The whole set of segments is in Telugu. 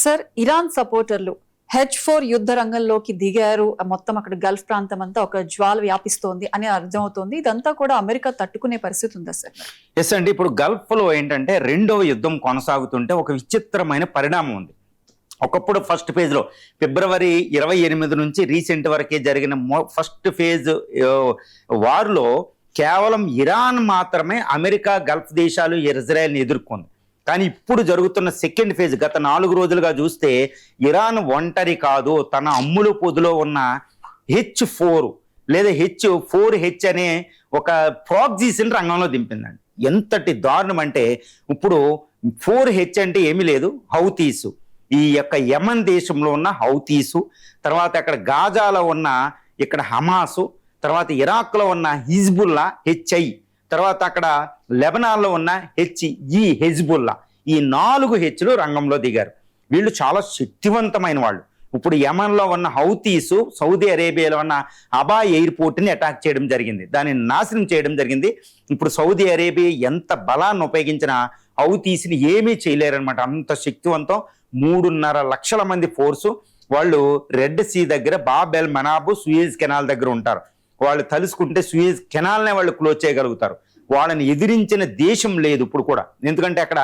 సార్, ఇరాన్ సపోర్టర్లు H4 యుద్ధ రంగంలోకి దిగారు. మొత్తం అక్కడ గల్ఫ్ ప్రాంతం అంతా ఒక జ్వాల వ్యాపిస్తోంది అని అర్థమవుతోంది. ఇదంతా కూడా అమెరికా తట్టుకునే పరిస్థితి ఉందా సార్? ఎస్ అండి. ఇప్పుడు గల్ఫ్ లో ఏంటంటే రెండవ యుద్ధం కొనసాగుతుంటే ఒక విచిత్రమైన పరిణామం ఉంది. ఒకప్పుడు ఫస్ట్ ఫేజ్ లో ఫిబ్రవరి 28 నుంచి రీసెంట్ వరకే జరిగిన ఫస్ట్ ఫేజ్ వార్లో కేవలం ఇరాన్ మాత్రమే అమెరికా, గల్ఫ్ దేశాలు, ఇజ్రాయెల్ని ఎదుర్కొంది. కానీ ఇప్పుడు జరుగుతున్న సెకండ్ ఫేజ్ గత 4 రోజులుగా చూస్తే ఇరాన్ ఒంటరి కాదు, తన అమ్ములు పొదులో ఉన్న H4 లేదా H4H అనే ఒక ప్రాక్సీస్ని రంగంలో దింపిందండి. ఎంతటి దారుణం అంటే ఇప్పుడు 4H అంటే ఏమీ లేదు, హౌతీసు. ఈ యొక్క యమన్ దేశంలో ఉన్న హౌతీసు, తర్వాత అక్కడ గాజాలో ఉన్న ఇక్కడ హమాసు, తర్వాత ఇరాక్లో ఉన్న హిజ్బుల్లా HI, తర్వాత అక్కడ లెబనాన్లో ఉన్న హెజ్బుల్లా. ఈ 4 హెచ్లు రంగంలో దిగారు. వీళ్ళు చాలా శక్తివంతమైన వాళ్ళు. ఇప్పుడు యమన్లో ఉన్న హౌతీసు సౌదీ అరేబియాలో ఉన్న అబా ఎయిర్పోర్ట్ని అటాక్ చేయడం జరిగింది, దాన్ని నాశనం చేయడం జరిగింది. ఇప్పుడు సౌదీ అరేబియా ఎంత బలాన్ని ఉపయోగించినా హౌతీస్ని ఏమీ చేయలేరనమాట. అంత శక్తివంతం. 3.5 లక్షల మంది ఫోర్సు. వాళ్ళు రెడ్ సీ దగ్గర బాబ్ ఎల్ మనాబు సూయజ్ కెనాల్ దగ్గర ఉంటారు. వాళ్ళు తలుసుకుంటే సూయజ్ కెనాల్నే వాళ్ళు క్లోజ్ చేయగలుగుతారు. వాళ్ళని ఎదిరించిన దేశం లేదు ఇప్పుడు కూడా. ఎందుకంటే అక్కడ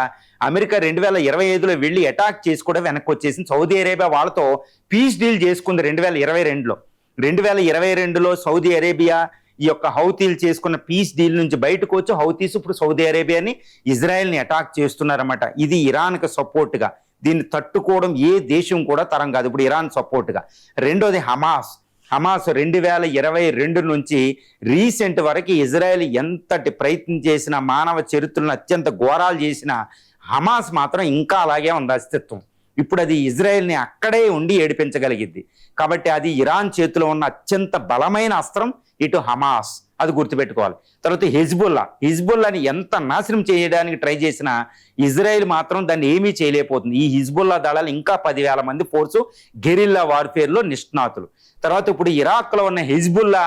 అమెరికా 2025లో వెళ్ళి అటాక్ చేసి కూడా వెనక్కి వచ్చేసింది. సౌదీ అరేబియా వాళ్ళతో పీస్ డీల్ చేసుకుంది 2022లో. 2022లో సౌదీ అరేబియా ఈ యొక్క హౌతీలు చేసుకున్న పీస్ డీల్ నుంచి బయటకు వచ్చి హౌతీస్ ఇప్పుడు సౌదీ అరేబియాని, ఇజ్రాయెల్ని అటాక్ చేస్తున్నారన్నమాట. ఇది ఇరాన్కి సపోర్ట్గా. దీన్ని తట్టుకోవడం ఏ దేశం కూడా తరం కాదు ఇప్పుడు ఇరాన్ సపోర్ట్గా. రెండోది హమాస్ 2022 నుంచి రీసెంట్ వరకు ఇజ్రాయెల్ ఎంతటి ప్రయత్నం చేసినా, మానవ చరిత్రను అత్యంత ఘోరాలు చేసిన హమాస్ మాత్రం ఇంకా అలాగే ఉంది అస్తిత్వం. ఇప్పుడు అది ఇజ్రాయెల్ని అక్కడే ఉండి ఏడిపించగలిగింది. కాబట్టి అది ఇరాన్ చేతిలో ఉన్న అత్యంత బలమైన అస్త్రం ఇటు హమాస్, అది గుర్తుపెట్టుకోవాలి. తర్వాత హిజ్బుల్లాని ఎంత నాశనం చేయడానికి ట్రై చేసినా ఇజ్రాయెల్ మాత్రం దాన్ని ఏమీ చేయలేకపోతుంది. ఈ హిజ్బుల్లా దళాలు ఇంకా 10,000 మంది ఫోర్సు గెరిల్లా వార్ఫేర్లో నిష్ణాతులు. తర్వాత ఇప్పుడు ఇరాక్లో ఉన్న హిజ్బుల్లా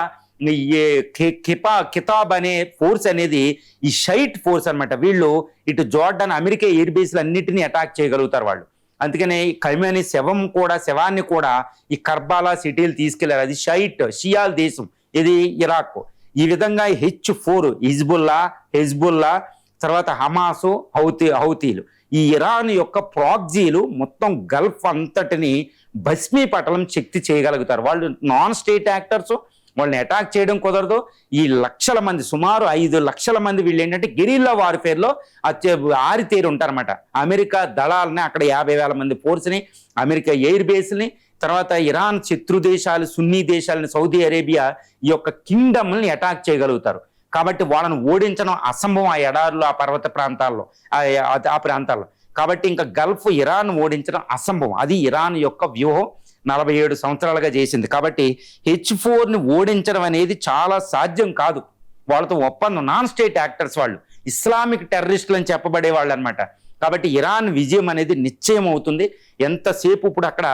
కితాబ్ అనే ఫోర్స్ అనేది ఈ షైట్ ఫోర్స్ అనమాట. వీళ్ళు ఇటు జోర్డాన్, అమెరికా ఎయిర్ బేస్లు అన్నిటినీ అటాక్ చేయగలుగుతారు వాళ్ళు. అందుకనే ఖైమనీ శవాన్ని కూడా ఈ కర్బాలా సిటీలు తీసుకెళ్లారు. అది షియాల్ దేశం, ఇది ఇరాక్. ఈ విధంగా H4 హెజ్బుల్లా, తర్వాత హమాసు, హౌతీలు, ఈ ఇరాన్ యొక్క ప్రాక్సీలు మొత్తం గల్ఫ్ అంతటిని భస్మీపటలం శక్తి చేయగలుగుతారు. వాళ్ళు నాన్ స్టేట్ యాక్టర్స్, వాళ్ళని అటాక్ చేయడం కుదరదు. ఈ లక్షల మంది, సుమారు 5 లక్షల మంది వీళ్ళు ఏంటంటే గెరిల్లా వార్ఫేర్లో ఆరితేరి ఉంటారన్నమాట. అమెరికా దళాలని, అక్కడ 50,000 మంది ఫోర్స్ని, అమెరికా ఎయిర్ బేస్ని, తర్వాత ఇరాన్ శత్రు దేశాలు, సున్నీ దేశాలని, సౌదీ అరేబియా ఈ యొక్క కింగ్డమ్ని అటాక్ చేయగలుగుతారు. కాబట్టి వాళ్ళని ఓడించడం అసంభవం ఆ ఎడారులు, ఆ పర్వత ప్రాంతాల్లో, ఆ ప్రాంతాల్లో. కాబట్టి ఇంకా గల్ఫ్ ఇరాన్ ఓడించడం అసంభవం. అది ఇరాన్ యొక్క వ్యూహం 47 సంవత్సరాలుగా చేసింది. కాబట్టి H4ని ఓడించడం అనేది చాలా సాధ్యం కాదు. వాళ్ళతో ఒప్పందం, నాన్ స్టేట్ యాక్టర్స్, వాళ్ళు ఇస్లామిక్ టెర్రరిస్టులు అని చెప్పబడే వాళ్ళు అనమాట. కాబట్టి ఇరాన్ విజయం అనేది నిశ్చయం అవుతుంది. ఎంతసేపు ఇప్పుడు అక్కడ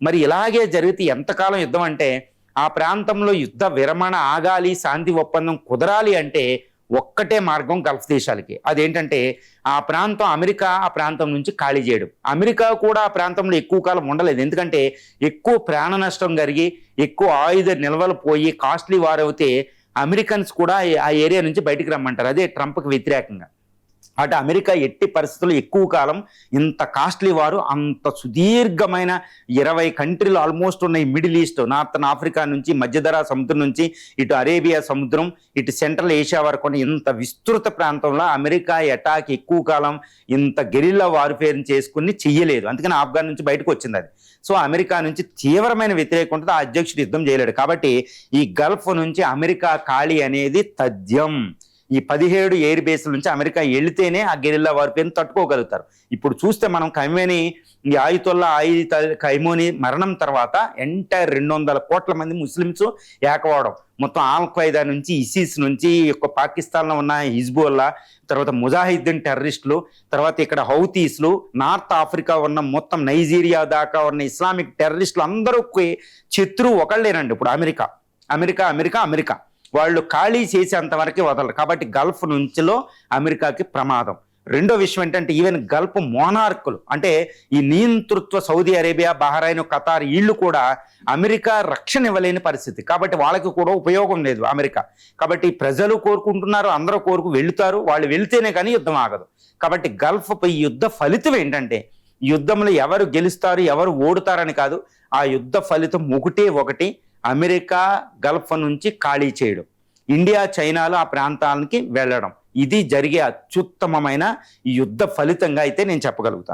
మరి ఇలాగే జరిగితే ఎంతకాలం యుద్ధం అంటే, ఆ ప్రాంతంలో యుద్ధ విరమణ ఆగాలి, శాంతి ఒప్పందం కుదరాలి అంటే ఒక్కటే మార్గం గల్ఫ్ దేశాలకి. అదేంటంటే ఆ ప్రాంతం, అమెరికా ఆ ప్రాంతం నుంచి ఖాళీ చేయడం. అమెరికా కూడా ఆ ప్రాంతంలో ఎక్కువ కాలం ఉండలేదు. ఎందుకంటే ఎక్కువ ప్రాణ నష్టం జరిగి, ఎక్కువ ఆయుధ నిల్వలు పోయి, కాస్ట్లీ వార్ అవుతే అమెరికన్స్ కూడా ఆ ఏరియా నుంచి బయటికి రమ్మంటారు. అదే ట్రంప్కి వ్యతిరేకంగా. అటు అమెరికా ఎట్టి పరిస్థితుల్లో ఎక్కువ కాలం ఇంత కాస్ట్లీ వారు, అంత సుదీర్ఘమైన 20 కంట్రీలు ఆల్మోస్ట్ ఉన్న ఈ మిడిల్ ఈస్ట్, నార్థన్ ఆఫ్రికా నుంచి, మధ్యధరా సముద్రం నుంచి, ఇటు అరేబియా సముద్రం, ఇటు సెంట్రల్ ఏషియా వరకు ఉన్న ఇంత విస్తృత ప్రాంతంలో అమెరికా అటాక్ ఎక్కువ కాలం ఇంత గెరిల్లా వార్ఫేర్ని చేసుకుని చెయ్యలేదు. అందుకని ఆఫ్ఘన్ నుంచి బయటకు వచ్చింది అది. సో అమెరికా నుంచి తీవ్రమైన వ్యతిరేకం ఉంటుంది. ఆ అధ్యక్షుడు యుద్ధం చేయలేడు. కాబట్టి ఈ గల్ఫ్ నుంచి అమెరికా ఖాళీ అనేది తథ్యం. ఈ 17 ఎయిర్ బేస్ల నుంచి అమెరికా వెళితేనే ఆ గెరిల్లా వార్ఫేర్ని తట్టుకోగలుగుతారు. ఇప్పుడు చూస్తే మనం ఈ ఆయుతుల్లా ఖైమోనీ మరణం తర్వాత ఎంటైర్ 200 కోట్ల మంది ముస్లిమ్స్ ఏకవడం, మొత్తం ఆల్-ఖైదా నుంచి, ఇసిస్ నుంచి, పాకిస్తాన్లో ఉన్న హిజ్బుల్లా, తర్వాత ముజాహిద్దీన్ టెర్రరిస్టులు, తర్వాత ఇక్కడ హౌతీస్లు, నార్త్ ఆఫ్రికా ఉన్న మొత్తం నైజీరియా దాకా ఉన్న ఇస్లామిక్ టెర్రరిస్టులు అందరూ శత్రువు ఒకళ్ళేనండి ఇప్పుడు అమెరికా. వాళ్ళు ఖాళీ చేసేంత వరకే వదలరు. కాబట్టి గల్ఫ్ నుంచిలో అమెరికాకి ప్రమాదం. రెండో విషయం ఏంటంటే ఈవెన్ గల్ఫ్ మోనార్కులు అంటే ఈ నియంతృత్వ సౌదీ అరేబియా, బహ్రెయిన్, ఖతార్ వీళ్ళు కూడా అమెరికా రక్షణ ఇవ్వలేని పరిస్థితి. కాబట్టి వాళ్ళకి కూడా ఉపయోగం లేదు అమెరికా. కాబట్టి ప్రజలు కోరుకుంటున్నారు, అందరూ వెళ్తారు, వాళ్ళు వెళ్తేనే కానీ యుద్ధం ఆగదు. కాబట్టి గల్ఫ్ ఈ యుద్ధ ఫలితం ఏంటంటే ఈ యుద్ధంలో ఎవరు గెలుస్తారు ఎవరు ఓడుతారని కాదు, ఆ యుద్ధ ఫలితం ఒకటి అమెరికా గల్ఫ్ నుంచి ఖాళీ చేయడం, ఇండియా చైనాలు ఆ ప్రాంతాలకి వెళ్ళడం. ఇది జరిగే అత్యుత్తమమైన ఈ యుద్ధ ఫలితంగా అయితే నేను చెప్పగలుగుతాను.